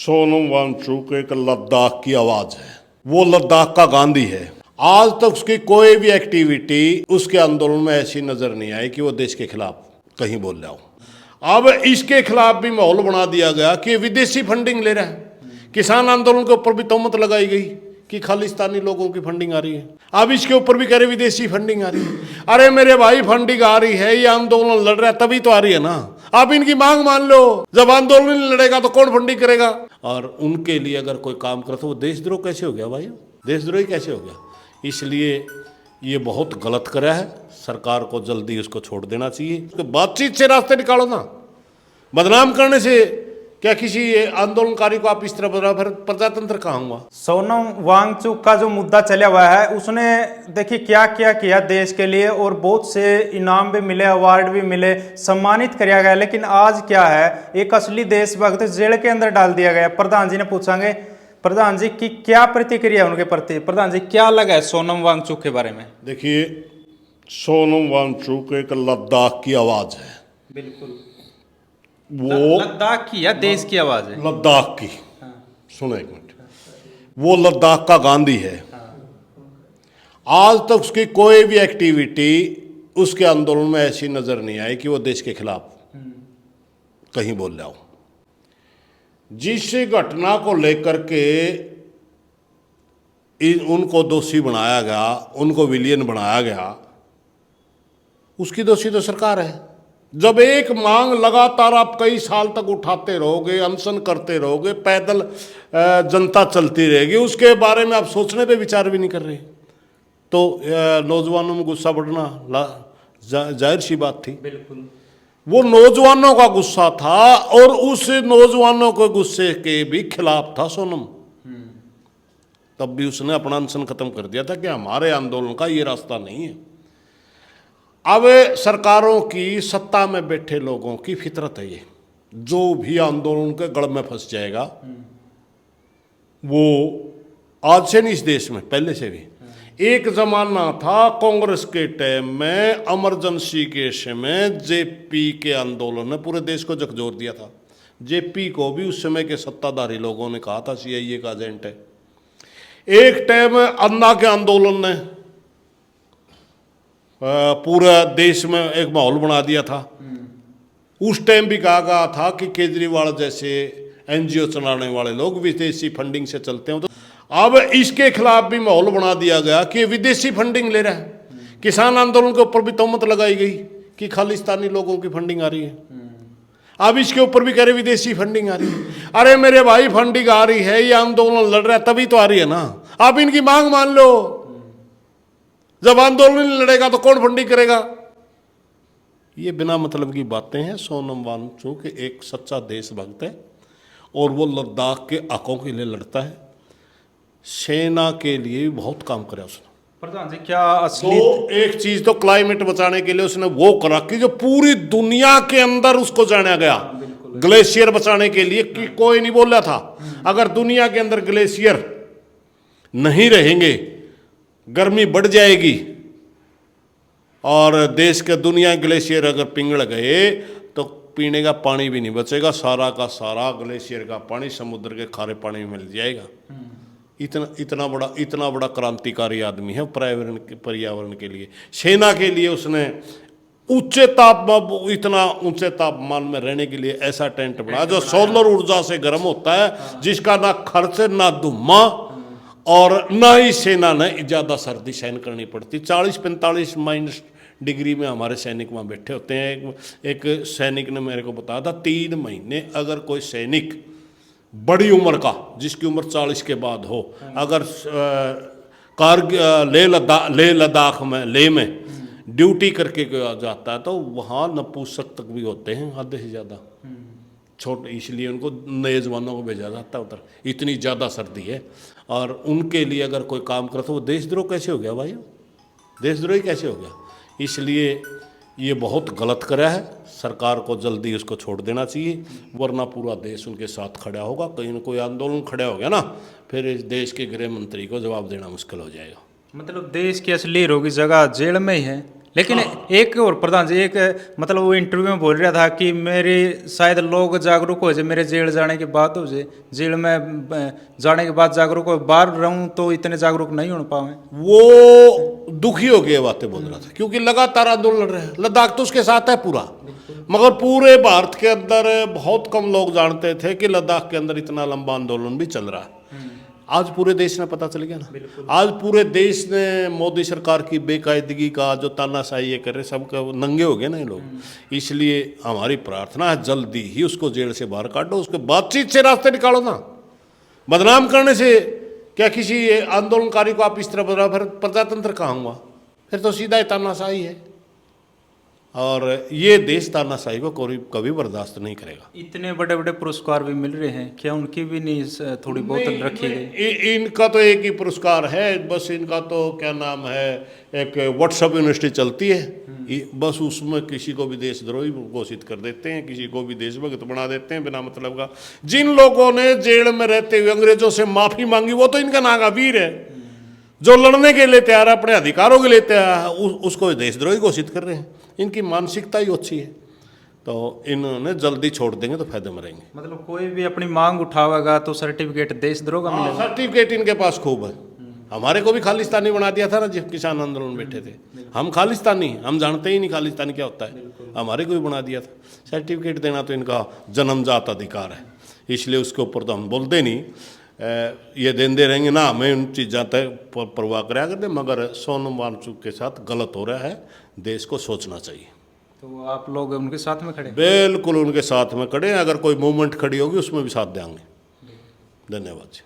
सोनम वांगचुक एक लद्दाख की आवाज है। वो लद्दाख का गांधी है। आज तक उसकी कोई भी एक्टिविटी उसके आंदोलन में ऐसी नजर नहीं आई कि वो देश के खिलाफ कहीं बोल रहा हो। अब इसके खिलाफ भी माहौल बना दिया गया कि विदेशी फंडिंग ले रहा है। किसान आंदोलन के ऊपर भी तोहमत लगाई गई कि खालिस्तानी लोगों की फंडिंग आ रही है। अब इसके ऊपर भी कह रहे विदेशी फंडिंग आ रही है। अरे मेरे भाई, फंडिंग आ रही है, ये आंदोलन लड़ रहा है तभी तो आ रही है ना। आप इनकी मांग मान लो। जब आंदोलन नहीं लड़ेगा तो कौन फंडिंग करेगा? और उनके लिए अगर कोई काम करे तो वो देशद्रोह कैसे हो गया भाई? देशद्रोही कैसे हो गया? इसलिए ये बहुत गलत करा है। सरकार को जल्दी उसको छोड़ देना चाहिए। बातचीत से रास्ते निकालो ना। बदनाम करने से क्या किसी आंदोलनकारी को आप इस तरह बना, फिर प्रजातंत्र कहाँ हुआ? सोनम वांगचुक का जो मुद्दा चला हुआ है, उसने देखिए क्या क्या किया देश के लिए, और बहुत से इनाम भी मिले, अवार्ड भी मिले, सम्मानित किया गया। लेकिन आज क्या है, एक असली देशभक्त जेल के अंदर डाल दिया गया। प्रधान जी ने पूछांगे, प्रधान जी की क्या प्रतिक्रिया उनके प्रति? प्रधान जी क्या लगा है सोनम वांगचुक के बारे में? देखिए, सोनम वांगचुक एक लद्दाख की आवाज है। बिल्कुल, वो लद्दाख की या देश की आवाज है? लद्दाख की। सुनो एक मिनट। वो लद्दाख का गांधी है। आज तक उसकी कोई भी एक्टिविटी उसके आंदोलन में ऐसी नजर नहीं आई कि वो देश के खिलाफ कहीं बोल रहा हो। जिस घटना को लेकर के उनको दोषी बनाया गया, उनको विलियन बनाया गया, उसकी दोषी तो सरकार है। जब एक मांग लगातार आप कई साल तक उठाते रहोगे, अनशन करते रहोगे, पैदल जनता चलती रहेगी, उसके बारे में आप सोचने पे विचार भी नहीं कर रहे, तो नौजवानों में गुस्सा बढ़ना जाहिर सी बात थी। बिल्कुल, वो नौजवानों का गुस्सा था और उस नौजवानों के गुस्से के भी खिलाफ था सोनम। तब भी उसने अपना अनशन खत्म कर दिया था कि हमारे आंदोलन का ये रास्ता नहीं है। अब सरकारों की, सत्ता में बैठे लोगों की फितरत है ये, जो भी आंदोलन के गढ़ में फंस जाएगा, वो आज से नहीं, इस देश में पहले से भी एक जमाना था कांग्रेस के टाइम में, इमरजेंसी के समय जेपी के आंदोलन ने पूरे देश को झकझोर दिया था। जेपी को भी उस समय के सत्ताधारी लोगों ने कहा था सीआईए का एजेंट है। एक टाइम अन्ना के आंदोलन ने पूरा देश में एक माहौल बना दिया था। उस टाइम भी कहा गया था कि केजरीवाल जैसे एनजीओ चलाने वाले लोग विदेशी फंडिंग से चलते हैं। तो अब इसके खिलाफ भी माहौल बना दिया गया कि विदेशी फंडिंग ले रहा है। किसान आंदोलन के ऊपर भी तोहमत लगाई गई कि खालिस्तानी लोगों की फंडिंग आ रही है। अब इसके ऊपर भी कह रहे विदेशी फंडिंग आ रही है। अरे मेरे भाई, फंडिंग आ रही है, ये आंदोलन लड़ रहा है तभी तो आ रही है ना। आप इनकी मांग मान लो। जब आंदोलन नहीं लड़ेगा तो कौन फंडिंग करेगा? ये बिना मतलब की बातें हैं। सोनम वांगचुक एक सच्चा देशभक्त है और वो लद्दाख के हकों के लिए लड़ता है। सेना के लिए भी बहुत काम करा उसने। प्रधान जी क्या असली तो एक चीज तो क्लाइमेट बचाने के लिए उसने वो करा कि जो पूरी दुनिया के अंदर उसको जाना गया, ग्लेशियर बचाने के लिए, कि कोई नहीं बोल रहा था अगर दुनिया के अंदर ग्लेशियर नहीं रहेंगे गर्मी बढ़ जाएगी, और देश के दुनिया ग्लेशियर अगर पिघल गए तो पीने का पानी भी नहीं बचेगा। सारा का सारा ग्लेशियर का पानी समुद्र के खारे पानी में मिल जाएगा। इतना बड़ा क्रांतिकारी आदमी है पर्यावरण के लिए। सेना के लिए उसने इतना ऊंचे तापमान में रहने के लिए ऐसा टेंट बनाया जो सोलर ऊर्जा से गर्म होता है, जिसका ना खर्च ना धुआं और ना ही सेना ने ज़्यादा सर्दी सहन करनी पड़ती। 40-45 माइनस डिग्री में हमारे सैनिक वहाँ बैठे होते हैं। एक सैनिक ने मेरे को बताया था 3 महीने अगर कोई सैनिक बड़ी उम्र का, जिसकी उम्र 40 के बाद हो, अगर लेह लद्दाख में, लेह में ड्यूटी करके जाता है तो वहाँ नपुंसक तक भी होते हैं, आधे से ज़्यादा छोटे। इसलिए उनको नए जवानों को भेजा जाता है उधर, इतनी ज़्यादा सर्दी है। और उनके लिए अगर कोई काम करे तो वो देशद्रोह कैसे हो गया भाई? देशद्रोही कैसे हो गया? इसलिए ये बहुत गलत करा है। सरकार को जल्दी उसको छोड़ देना चाहिए, वरना पूरा देश उनके साथ खड़ा होगा। कहीं ना कोई आंदोलन खड़ा हो गया ना, फिर इस देश के गृह मंत्री को जवाब देना मुश्किल हो जाएगा। मतलब देश की असली हीरो की जगह जेल में ही है। लेकिन एक और प्रधान जी, एक मतलब वो इंटरव्यू में बोल रहा था कि मेरे शायद लोग जागरूक हो जाए मेरे जेल जाने के बाद, हो जाए जेल में जाने के बाद जागरूक हो, बाहर रहूं तो इतने जागरूक नहीं हो पाए। वो दुखी हो गए बातें बोल रहा था, क्योंकि लगातार आंदोलन लड़ रहे हैं। लद्दाख तो उसके साथ है पूरा, मगर पूरे भारत के अंदर बहुत कम लोग जानते थे कि लद्दाख के अंदर इतना लंबा आंदोलन भी चल रहा है। आज पूरे देश ने पता चल गया ना। आज पूरे देश ने मोदी सरकार की बेकायदगी का जो तानाशाही ये कर रहे, सबका नंगे हो गए ना ये लोग। इसलिए हमारी प्रार्थना है जल्दी ही उसको जेल से बाहर काटो, उसके बातचीत से रास्ते निकालो ना। बदनाम करने से क्या किसी आंदोलनकारी को आप इस तरह बदला, फिर प्रजातंत्र कहाँ हुआ? फिर तो सीधा ही तानाशाही है, और ये देश तानाशाही को कभी बर्दाश्त नहीं करेगा। इतने बड़े बड़े पुरस्कार भी मिल रहे हैं, क्या उनकी भी नहीं थोड़ी बहुत रखी गई? इनका तो एक ही पुरस्कार है बस, इनका तो क्या नाम है, एक व्हाट्सएप यूनिवर्सिटी चलती है, बस उसमें किसी को भी देशद्रोही घोषित कर देते हैं, किसी को भी देशभक्त बना देते हैं बिना मतलब का। जिन लोगों ने जेल में रहते हुए अंग्रेजों से माफी मांगी, वो तो इनका नागा वीर है। जो लड़ने के लिए तैयार है, अपने अधिकारों के लिए तैयार है, उसको देशद्रोही घोषित कर रहे हैं। इनकी मानसिकता ही अच्छी है, तो इन्होंने जल्दी छोड़ देंगे तो फायदे में रहेंगे। मतलब कोई भी अपनी मांग उठावेगा तो सर्टिफिकेट देशद्रोह का मिलेगा? सर्टिफिकेट इनके पास खूब है। हमारे को भी खालिस्तानी बना दिया था ना जब किसान आंदोलन में बैठे थे। हम खालिस्तानी, हम जानते ही नहीं खालिस्तानी क्या होता है, हमारे को भी बना दिया था। सर्टिफिकेट देना तो इनका जन्मजात अधिकार है, इसलिए उसके ऊपर तो हम बोलते नहीं, ये देंदे रहेंगे ना। हमें उन चीज़ों तक परवाह कराया करते, मगर सोनम वांगचुक के साथ गलत हो रहा है, देश को सोचना चाहिए। तो आप लोग उनके साथ में खड़े? बिल्कुल उनके साथ में खड़े हैं, अगर कोई मूवमेंट खड़ी होगी उसमें भी साथ देंगे। धन्यवाद जी।